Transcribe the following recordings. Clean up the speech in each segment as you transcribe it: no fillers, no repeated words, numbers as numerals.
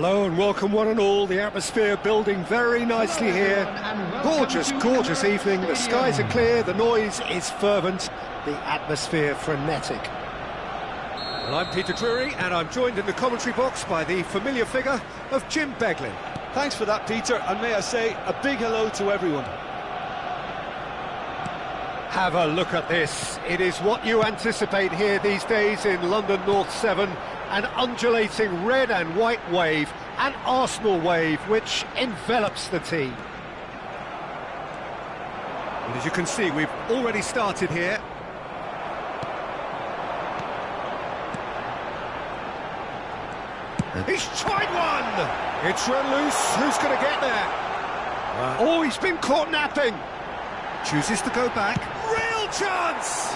Hello and welcome one and all. The atmosphere building very nicely here. Gorgeous, gorgeous evening. The skies are clear, the noise is fervent, the atmosphere frenetic. Well, I'm Peter Drury and I'm joined in the commentary box by the familiar figure of Jim Beglin. Thanks for that, Peter, and may I say a big hello to everyone. Have a look at this. It is what you anticipate here these days in London North 7. An undulating red and white wave, an Arsenal wave, which envelops the team. And as you can see, we've already started here. He's tried one! It's run loose, who's going to get there? Oh, he's been caught napping! Chooses to go back. Real chance!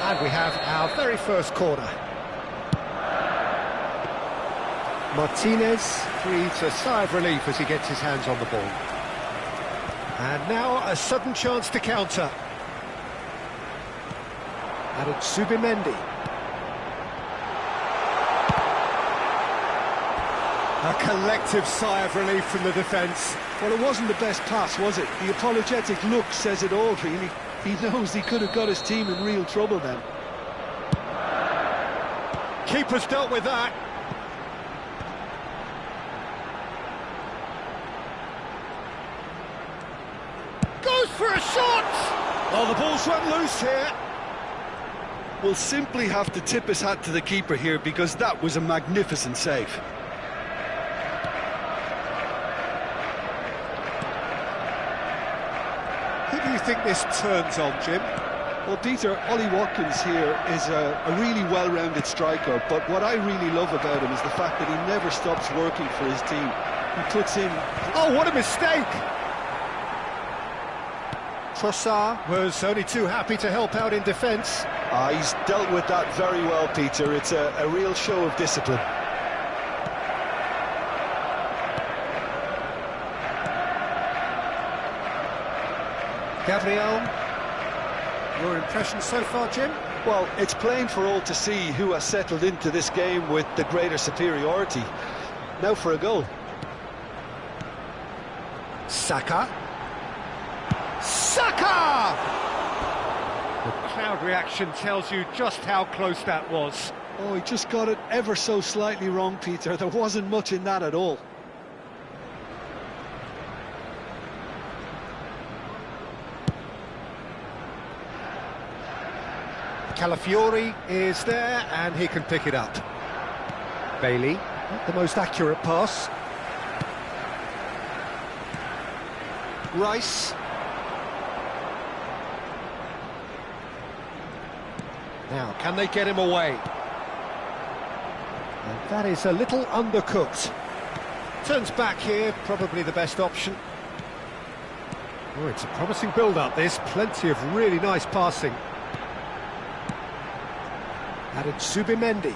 And we have our very first corner. Martinez breathes a sigh of relief as he gets his hands on the ball. And now a sudden chance to counter. And it's Zubimendi. A collective sigh of relief from the defence. Well, it wasn't the best pass, was it? The apologetic look says it all, really. He knows he could have got his team in real trouble then. Keeper's dealt with that. Goes for a shot! Oh, the ball's run loose here. We'll simply have to tip his hat to the keeper here because that was a magnificent save. Who do you think this turns on, Jim? Well, Peter, Ollie Watkins here is a really well-rounded striker, but what I really love about him is the fact that he never stops working for his team. He puts in... Oh, what a mistake! Trossard was only too happy to help out in defence. He's dealt with that very well, Peter. It's a real show of discipline. Gabriel, your impression so far, Jim? Well, it's plain for all to see who has settled into this game with the greater superiority. Now for a goal. Saka. Saka! The crowd reaction tells you just how close that was. Oh, he just got it ever so slightly wrong, Peter. There wasn't much in that at all. Calafiori is there and he can pick it up. Bailey, not the most accurate pass. Rice. Now, can they get him away? And that is a little undercooked. Turns back here, probably the best option. Oh, it's a promising build-up, this. Plenty of really nice passing. And it's Zubimendi.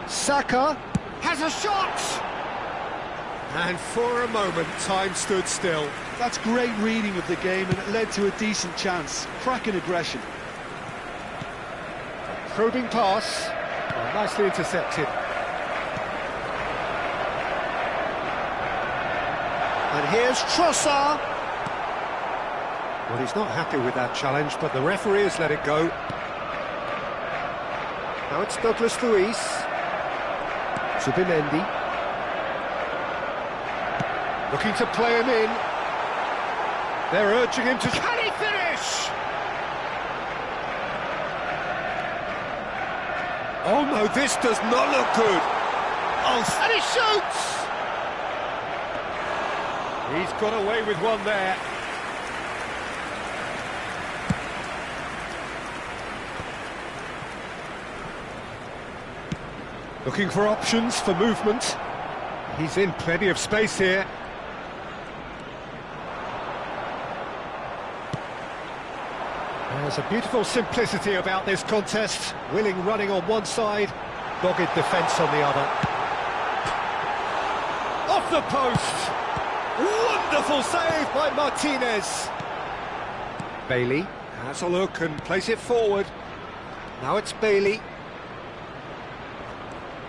Saka has a shot! And for a moment, time stood still. That's great reading of the game, and it led to a decent chance. Cracking aggression. Probing pass. Well, nicely intercepted. And here's Trossard. Well, he's not happy with that challenge, but the referee has let it go. Now it's Douglas Luiz. Zubimendi. Looking to play him in. They're urging him to... Can he finish? Oh no, this does not look good. Oh, and he shoots! He's got away with one there. Looking for options for movement. He's in plenty of space here. There's a beautiful simplicity about this contest. Willing running on one side, dogged defence on the other. Off the post! Wonderful save by Martinez! Bailey has a look and plays it forward. Now it's Bailey.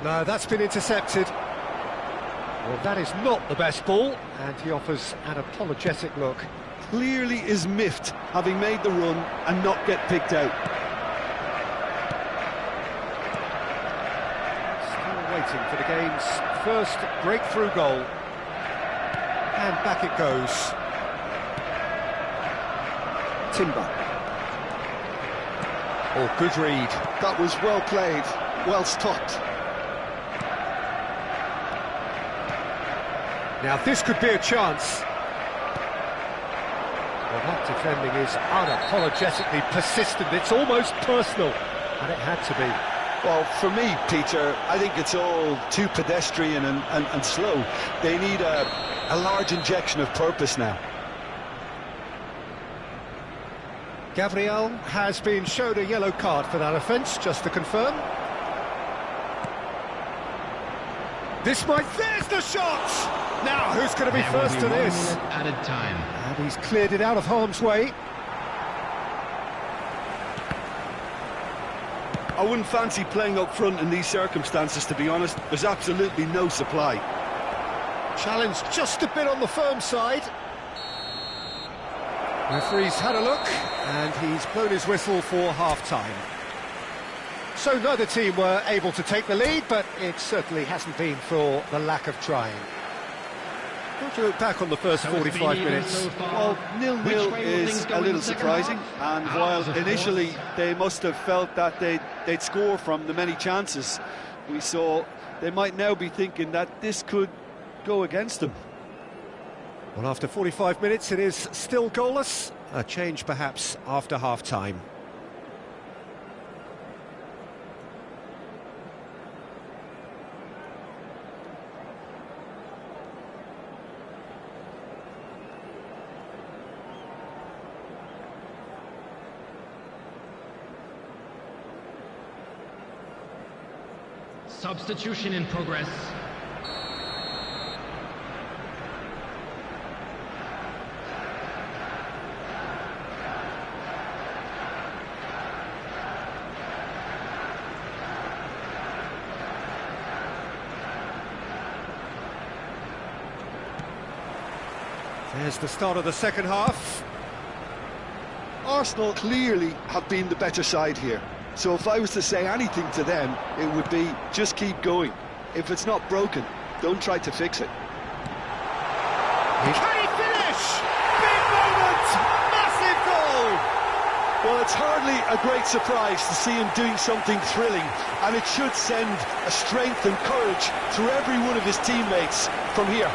No, that's been intercepted. Well, that is not the best ball, and he offers an apologetic look. Clearly is miffed, having made the run and not get picked out. Still waiting for the game's first breakthrough goal. And back it goes. Timber. Oh, good read. That was well played, well stopped. Now this could be a chance. Well, that defending is unapologetically persistent. It's almost personal, and it had to be. Well, for me, Peter, I think it's all too pedestrian and slow. They need a large injection of purpose now. Gabriel has been shown a yellow card for that offence, just to confirm. This might... There's the shot! Now, who's going to be first to this? Added time. And he's cleared it out of harm's way. I wouldn't fancy playing up front in these circumstances, to be honest. There's absolutely no supply. Challenge just a bit on the firm side. Referee's had a look, and he's blown his whistle for half-time. So neither team were able to take the lead, but it certainly hasn't been for the lack of trying. How do you look back on the first 45 minutes? Well, 0-0 is a little surprising, and while initially they must have felt that they'd score from the many chances we saw, they might now be thinking that this could go against them. Well, after 45 minutes, it is still goalless. A change, perhaps, after half-time. Substitution in progress. There's the start of the second half. Arsenal clearly have been the better side here. So if I was to say anything to them, it would be just keep going. If it's not broken, don't try to fix it. Can he finish? Big moment! Massive goal! Well, it's hardly a great surprise to see him doing something thrilling, and it should send a strength and courage through every one of his teammates from here.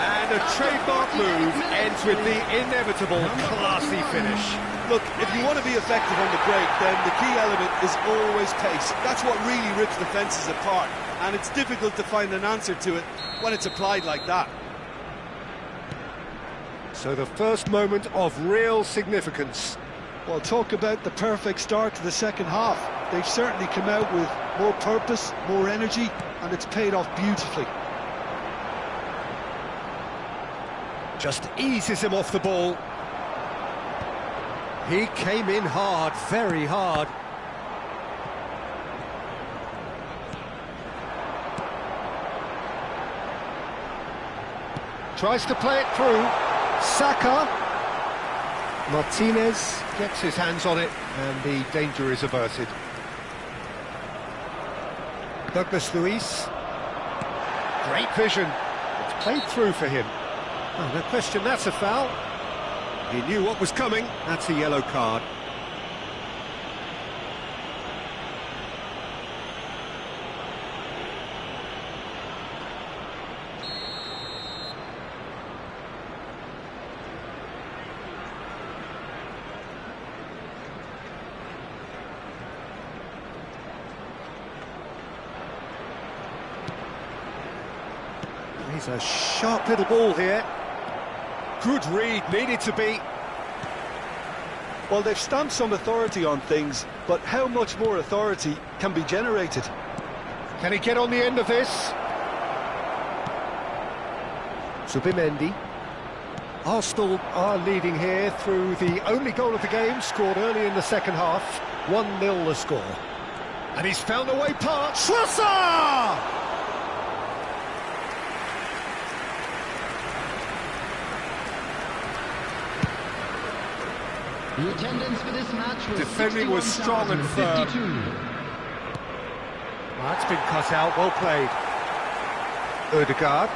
And a trademark move ends with the inevitable classy finish. Look, if you want to be effective on the break, then the key element is always pace. That's what really rips defences apart, and it's difficult to find an answer to it when it's applied like that. So the first moment of real significance. Well, talk about the perfect start to the second half. They've certainly come out with more purpose, more energy, and it's paid off beautifully. Just eases him off the ball. He came in hard, very hard. Tries to play it through. Saka. Martinez gets his hands on it, and the danger is averted. Douglas Luiz. Great vision. It's played through for him. Oh, no question, that's a foul. He knew what was coming. That's a yellow card. He's a sharp little ball here. Good read, needed to be. Well, they've stamped some authority on things, but how much more authority can be generated? Can he get on the end of this? Zubimendi. Arsenal are leading here through the only goal of the game, scored early in the second half. 1-0 the score. And he's found a way past. Trossard! The attendance for this match was defending was strong and firm. That's been cut out, well played. Ødegaard.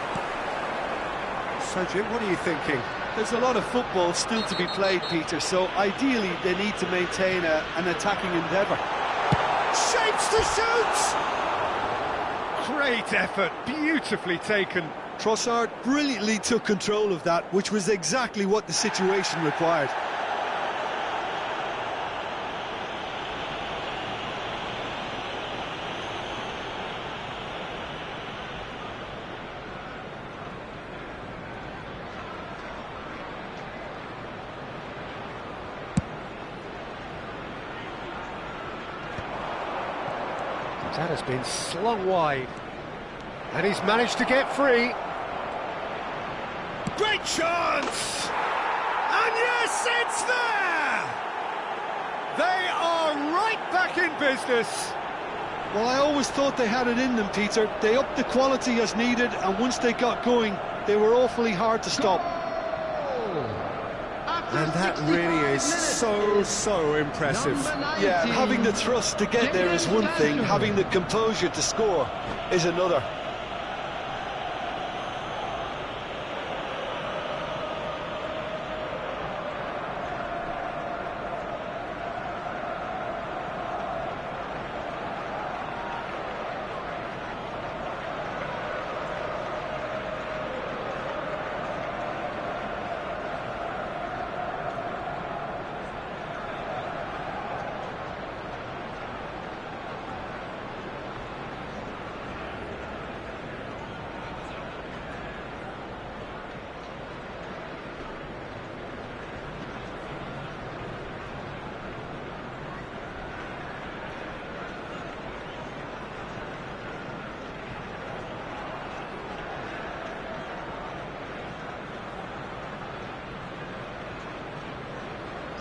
So Jim, what are you thinking? There's a lot of football still to be played, Peter, so ideally they need to maintain an attacking endeavour. Shapes to shoot! Great effort, beautifully taken. Trossard brilliantly took control of that, which was exactly what the situation required. That has been slung wide. And he's managed to get free. Great chance! And yes, it's there! They are right back in business. Well, I always thought they had it in them, Peter. They upped the quality as needed, and once they got going, they were awfully hard to stop. And that really is so impressive. Yeah, having the thrust to get there is one thing, having the composure to score is another.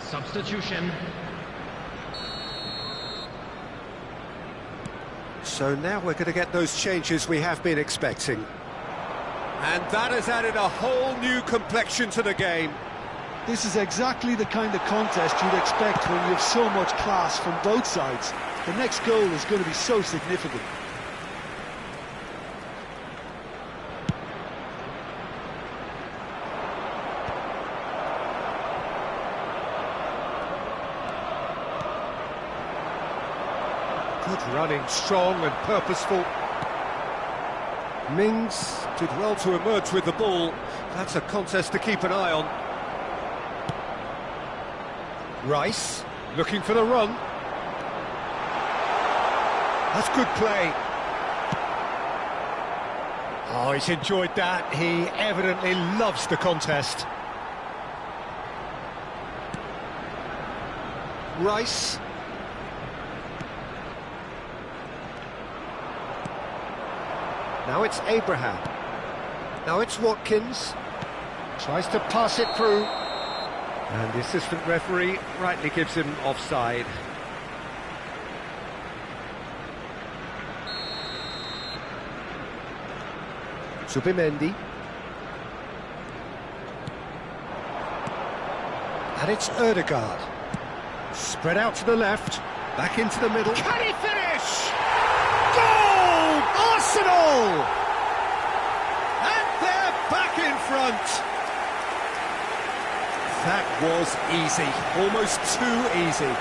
Substitution. So now we're going to get those changes we have been expecting. And that has added a whole new complexion to the game. This is exactly the kind of contest you'd expect when you have so much class from both sides. The next goal is going to be so significant. Good running, strong and purposeful. Mings did well to emerge with the ball. That's a contest to keep an eye on. Rice, looking for the run. That's good play. Oh, he's enjoyed that. He evidently loves the contest. Rice. Now it's Abraham. Now it's Watkins. Tries to pass it through. And the assistant referee rightly gives him offside. Zubimendi. And it's Ødegaard. Spread out to the left. Back into the middle. Can he finish? Goal! Arsenal! And they're back in front. That was easy, almost too easy.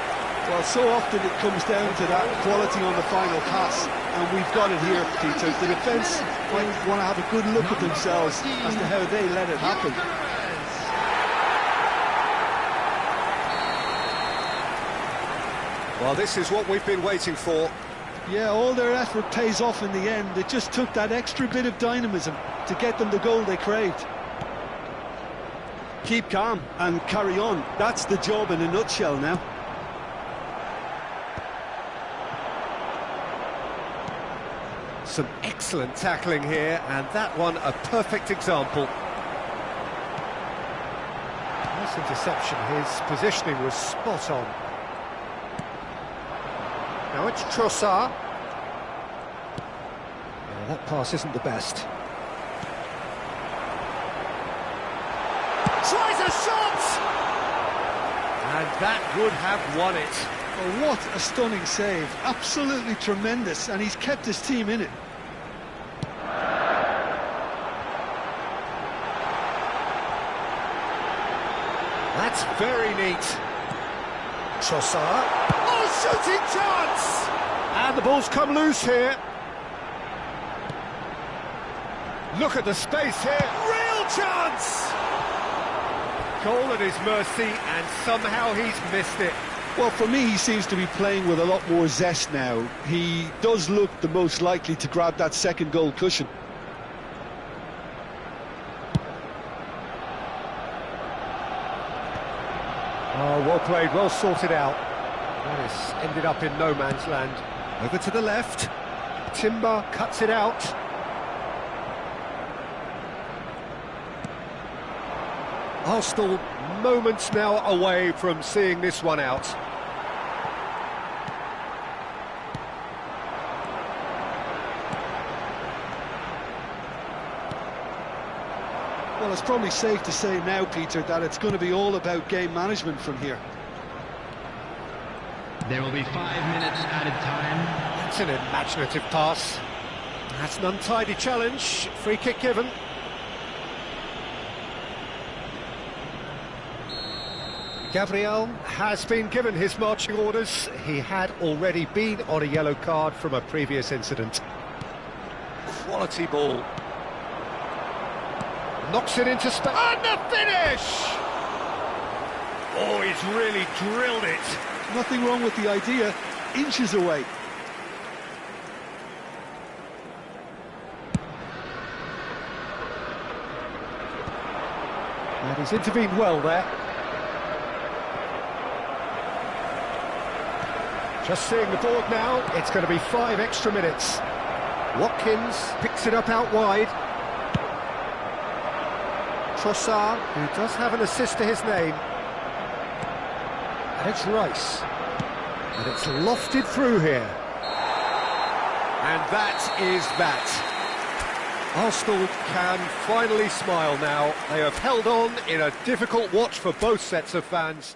Well, so often it comes down to that quality on the final pass, and we've got it here, Peter. The defence might want to have a good look at themselves as to how they let it happen. Well, this is what we've been waiting for. Yeah, all their effort pays off in the end. It just took that extra bit of dynamism to get them the goal they craved. Keep calm and carry on. That's the job in a nutshell now. Some excellent tackling here, and that one a perfect example. Nice interception, his positioning was spot on. Now it's Trossard. Yeah, that pass isn't the best. Tries a shot! And that would have won it. Well, what a stunning save. Absolutely tremendous, and he's kept his team in it. That's very neat. Trossard. Oh, shooting chance! And the ball's come loose here. Look at the space here. Real chance! Goal at his mercy, and somehow he's missed it. Well, for me, he seems to be playing with a lot more zest now. He does look the most likely to grab that second goal cushion. Oh, well played, well sorted out. That has ended up in no man's land. Over to the left. Timber cuts it out. Arsenal moments now away from seeing this one out. Well, it's probably safe to say now, Peter, that it's going to be all about game management from here. There will be 5 minutes added time. That's an imaginative pass. That's an untidy challenge. Free kick given. Gabriel has been given his marching orders. He had already been on a yellow card from a previous incident. Quality ball. Knocks it into space. And the finish! Oh, he's really drilled it. Nothing wrong with the idea. Inches away. And he's intervened well there. Just seeing the board now, it's going to be 5 extra minutes. Watkins picks it up out wide. Trossard, who does have an assist to his name. And it's Rice. And it's lofted through here. And that is that. Arsenal can finally smile now. They have held on in a difficult watch for both sets of fans.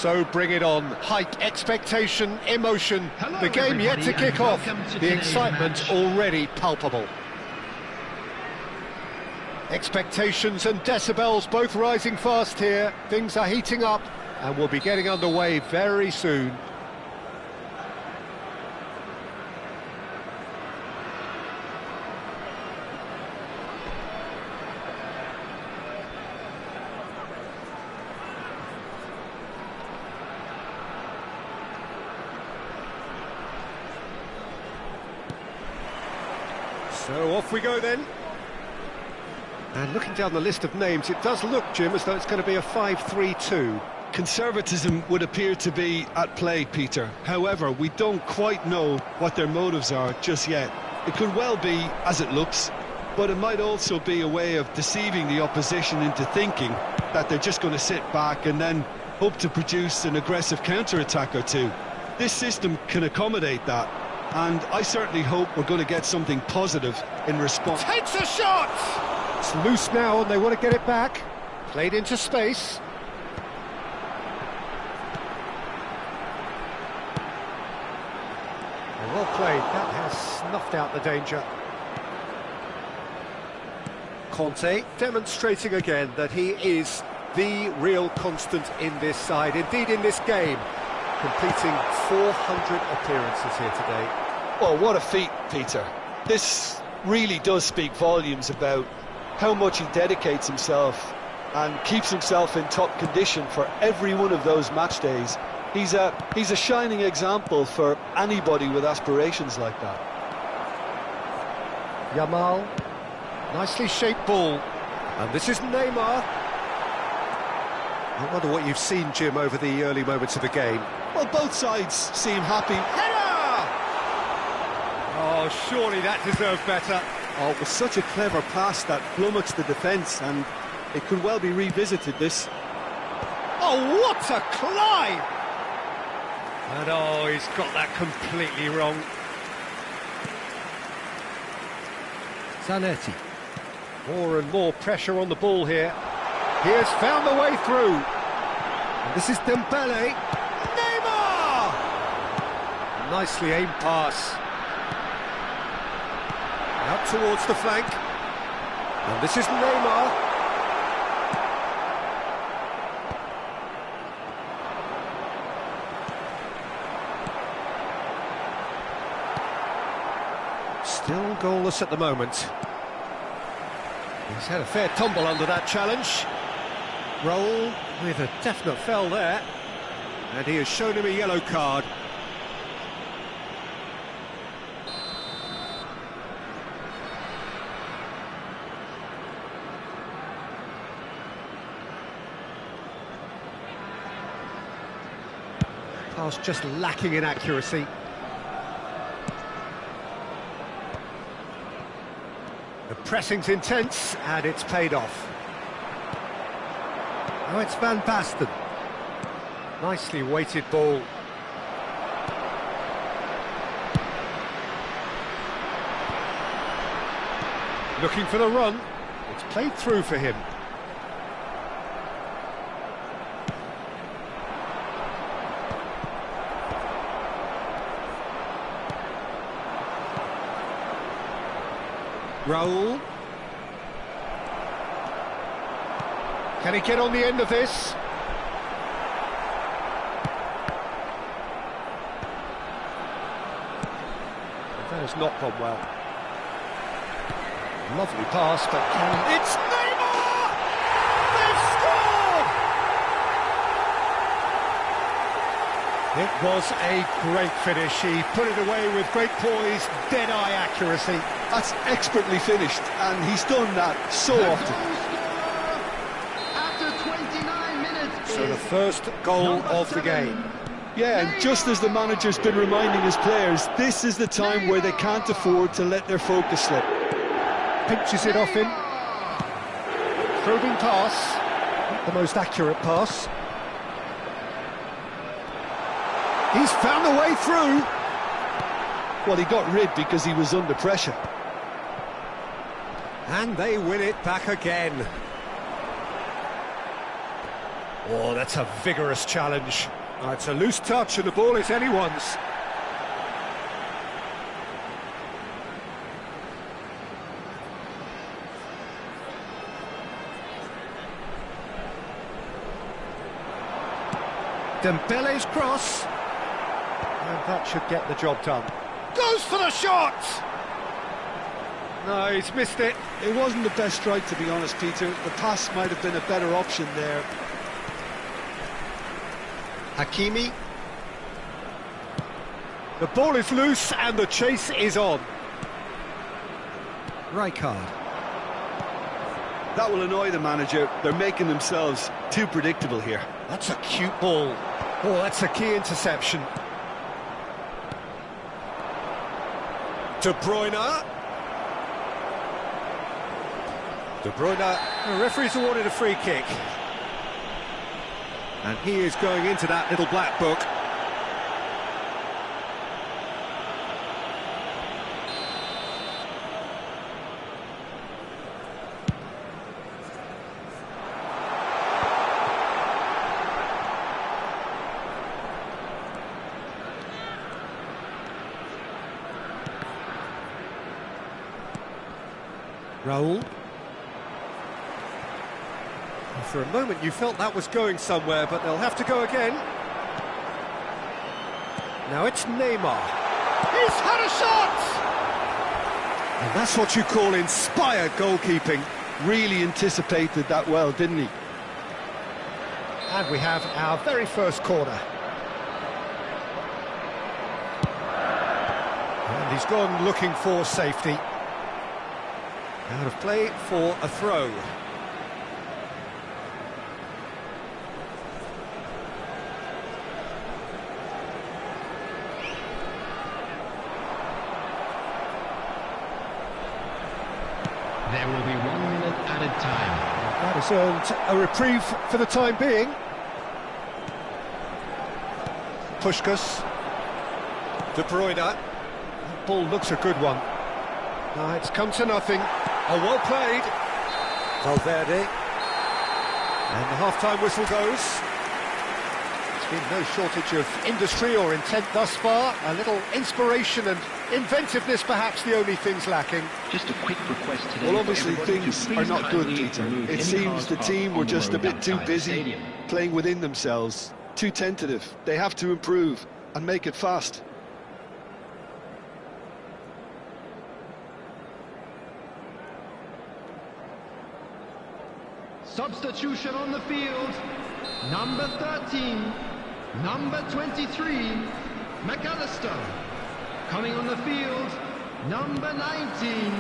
So bring it on. Height, expectation, emotion. Hello, The game yet to everybody, kick and off. welcome to The today's excitement match. already palpable. Expectations and decibels both rising fast here. Things are heating up and we'll be getting underway very soon. So off we go then. And looking down the list of names, it does look, Jim, as though it's going to be a 5-3-2. Conservatism would appear to be at play, Peter. However, we don't quite know what their motives are just yet. It could well be as it looks, but it might also be a way of deceiving the opposition into thinking that they're just going to sit back and then hope to produce an aggressive counter-attack or two. This system can accommodate that, and I certainly hope we're going to get something positive in response. Takes a shot! It's loose now and they want to get it back. Played into space. Well played, that has snuffed out the danger. Conte demonstrating again that he is the real constant in this side, indeed in this game, completing 400 appearances here today. Well, what a feat, Peter. This really does speak volumes about how much he dedicates himself and keeps himself in top condition for every one of those match days. He's a shining example for anybody with aspirations like that. Yamal, nicely shaped ball, and this is Neymar. I wonder what you've seen, Jim, over the early moments of the game. Well, both sides seem happy. Header! Oh, surely that deserved better. Oh, it was such a clever pass that flummoxed the defence, and it could well be revisited, this. Oh, what a climb! And oh, he's got that completely wrong. Zanetti. More and more pressure on the ball here. He has found the way through. And this is Dembele. Neymar! Nicely aimed pass. Out towards the flank. And this is Neymar. Still goalless at the moment. He's had a fair tumble under that challenge. Roll with a definite foul there. And he has shown him a yellow card. Pass just lacking in accuracy. The pressing's intense, and it's paid off. Now it's Van Basten. Nicely weighted ball. Looking for the run. It's played through for him. Raul. Can he get on the end of this? That has not gone well. Lovely pass, but can... It's Neymar! They've scored! It was a great finish. He put it away with great poise, dead-eye accuracy. That's expertly finished, and he's done that so often. After 29 minutes. So the first goal of the game. Yeah, and just as the manager's been reminding his players, this is the time where they can't afford to let their focus slip. Pinches it off him. Probing pass. Not the most accurate pass. He's found the way through. Well, he got rid because he was under pressure. And they win it back again. Oh, that's a vigorous challenge. Oh, it's a loose touch and the ball is anyone's. Dembele's cross. And that should get the job done. Goes for the shot! No, he's missed it. It wasn't the best strike, to be honest, Peter. The pass might have been a better option there. Hakimi. The ball is loose and the chase is on. Rijkaard. That will annoy the manager. They're making themselves too predictable here. That's a cute ball. Oh, that's a key interception. De Bruyne. De Bruyne. The referee's awarded a free kick. And he is going into that little black book. Raul. For a moment you felt that was going somewhere, but they'll have to go again. Now it's Neymar. He's had a shot! And that's what you call inspired goalkeeping. Really anticipated that well, didn't he? And we have our very first corner. And he's gone looking for safety. Out of play for a throw. There will be 1 minute added time. That has earned a reprieve for the time being. Puskás. De Bruyne. That ball looks a good one. It's come to nothing. Oh, well played. Valverde. And the half-time whistle goes. There's been no shortage of industry or intent thus far. A little inspiration and inventiveness, perhaps the only things lacking. Just a quick request today. Well, obviously things are not good, Peter. It seems the team were just a bit too busy playing within themselves, too tentative. They have to improve and make it fast. Substitution on the field. Number 13, number 23, McAllister. Coming on the field, number 19,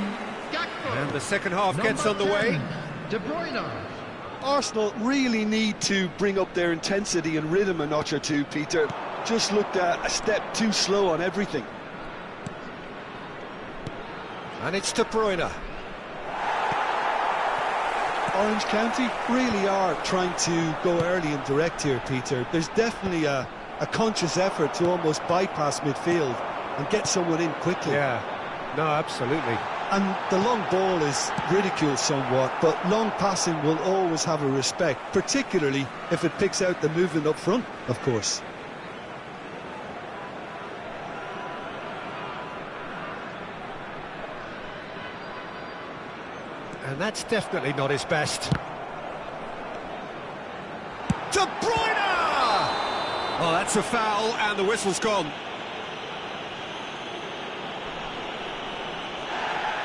Gakpo. And the second half gets underway. De Bruyne. Arsenal really need to bring up their intensity and rhythm a notch or two, Peter. Just looked a step too slow on everything. And it's De Bruyne. Orange County really are trying to go early and direct here, Peter. There's definitely a conscious effort to almost bypass midfield and get someone in quickly. Yeah, no, absolutely. And the long ball is ridiculed somewhat, but long passing will always have a respect, particularly if it picks out the movement up front, of course. And that's definitely not his best. De Bruyne! Oh, that's a foul, and the whistle's gone.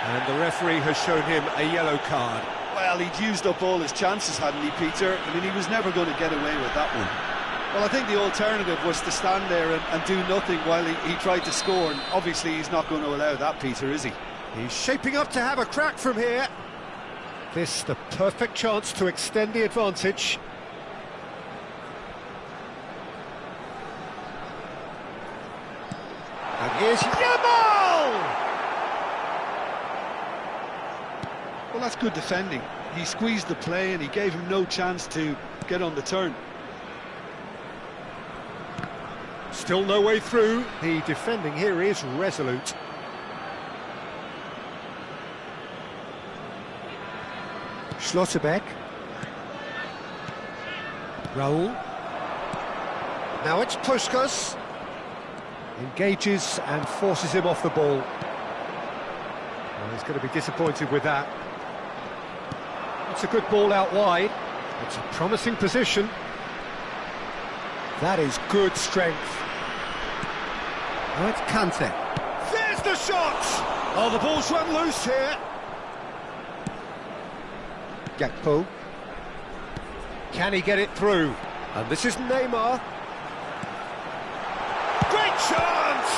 And the referee has shown him a yellow card. Well, he'd used up all his chances, hadn't he, Peter? I mean, he was never going to get away with that one. Well, I think the alternative was to stand there and do nothing while he tried to score, and obviously he's not going to allow that, Peter, is he? He's shaping up to have a crack from here. This the perfect chance to extend the advantage. And here's Yamal! Well, that's good defending. He squeezed the play and he gave him no chance to get on the turn. Still no way through. The defending here is resolute. Schlotterbeck. Raul. Now it's Puskás. Engages and forces him off the ball. Well, he's going to be disappointed with that. It's a good ball out wide. It's a promising position. That is good strength. Now it's Kante. There's the shot! Oh, the ball's run loose here. Gakpo. Can he get it through? And this is Neymar. Great chance!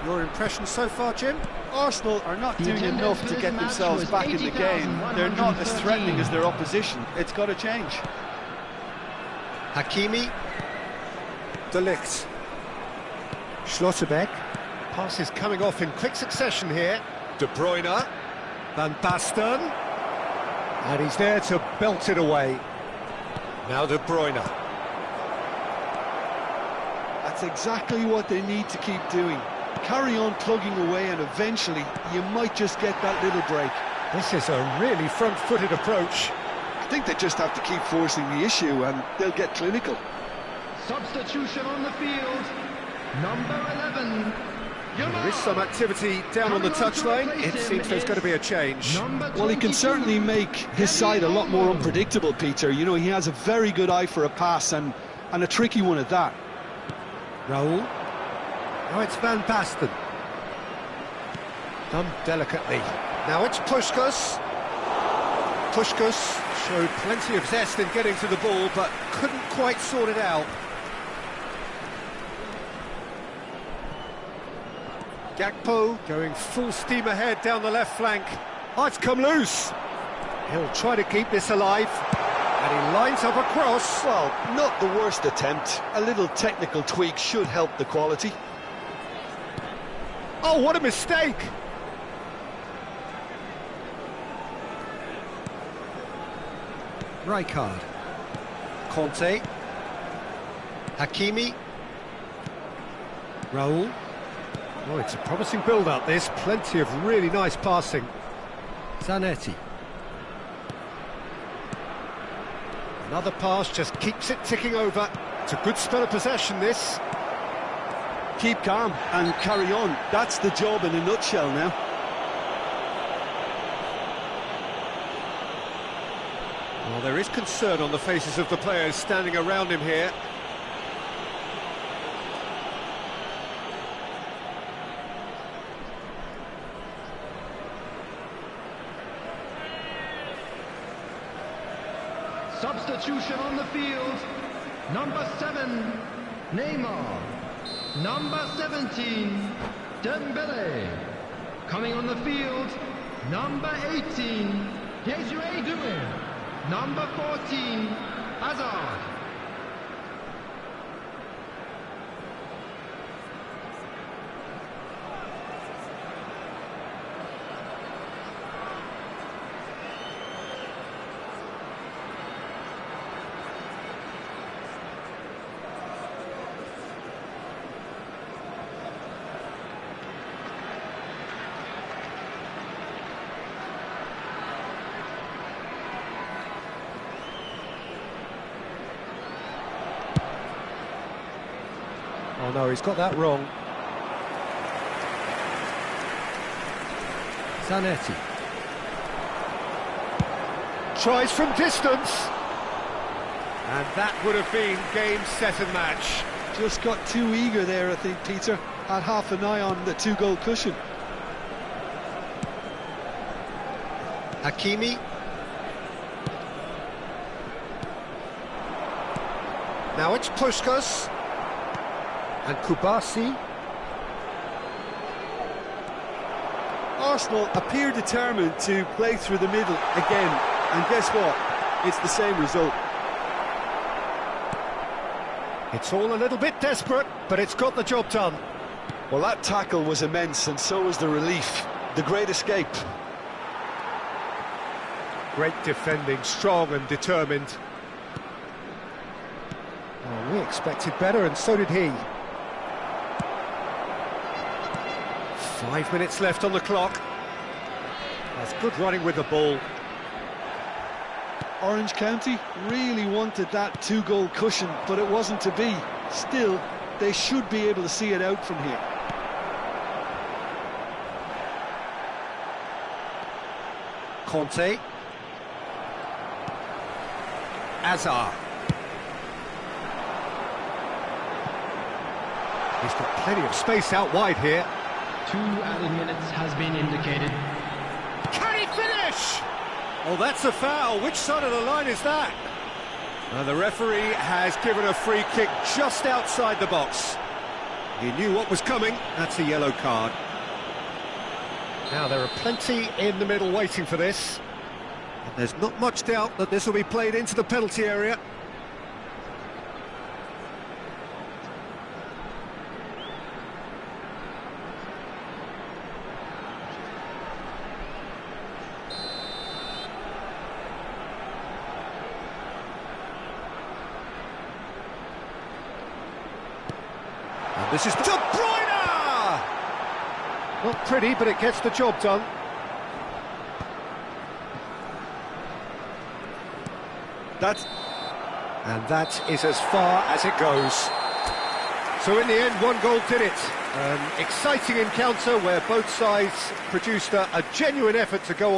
Your impression so far, Jim? Arsenal are not doing enough to get themselves back in the game. They're not as threatening as their opposition. It's got to change. Hakimi. De Ligt. Schlotterbeck. Passes coming off in quick succession here. De Bruyne. Van Basten. And he's there to belt it away. Now De Bruyne. That's exactly what they need to keep doing. Carry on plugging away and eventually you might just get that little break. This is a really front-footed approach. I think they just have to keep forcing the issue and they'll get clinical. Substitution on the field, number 11. There is some activity down on the touchline. It seems there's going to be a change. Well, he can certainly make his side a lot more unpredictable, Peter. You know, he has a very good eye for a pass and a tricky one at that. Raul. Now it's Van Basten. Done delicately. Now it's Puskás. Puskás showed plenty of zest in getting to the ball, but couldn't quite sort it out. Gakpo going full steam ahead down the left flank. Oh, it's come loose. He'll try to keep this alive. And he lines up a cross. Well, not the worst attempt. A little technical tweak should help the quality. Oh, what a mistake! Rijkaard. Conte. Hakimi. Raul. Oh, it's a promising build-up, this. Plenty of really nice passing. Zanetti. Another pass just keeps it ticking over. It's a good spell of possession, this. Keep calm and carry on. That's the job in a nutshell now. Well, there is concern on the faces of the players standing around him here. Substitution on the field, number 7, Neymar. Number 17, Dembele. Coming on the field, number 18, Desiree Doué. Number 14, Hazard. Oh no, he's got that wrong. Zanetti. Tries from distance. And that would have been game, set and match. Just got too eager there, I think, Peter. Had half an eye on the two-goal cushion. Hakimi. Now it's Puskás. And Kubasi. Arsenal appear determined to play through the middle again. And guess what? It's the same result. It's all a little bit desperate, but it's got the job done. Well, that tackle was immense, and so was the relief. The great escape. Great defending, strong and determined. Oh, we expected better, and so did he. 5 minutes left on the clock. That's good running with the ball. Orange County really wanted that 2-goal cushion, but it wasn't to be. Still, they should be able to see it out from here. Conte. Azar. He's got plenty of space out wide here. 2 added minutes has been indicated. Can he finish? Oh, that's a foul. Which side of the line is that? The referee has given a free kick just outside the box. He knew what was coming. That's a yellow card. Now, there are plenty in the middle waiting for this. And there's not much doubt that this will be played into the penalty area. And this is De Bruyne! Not pretty, but it gets the job done. And that is as far as it goes. So in the end, 1 goal did it. An exciting encounter where both sides produced a genuine effort to go on.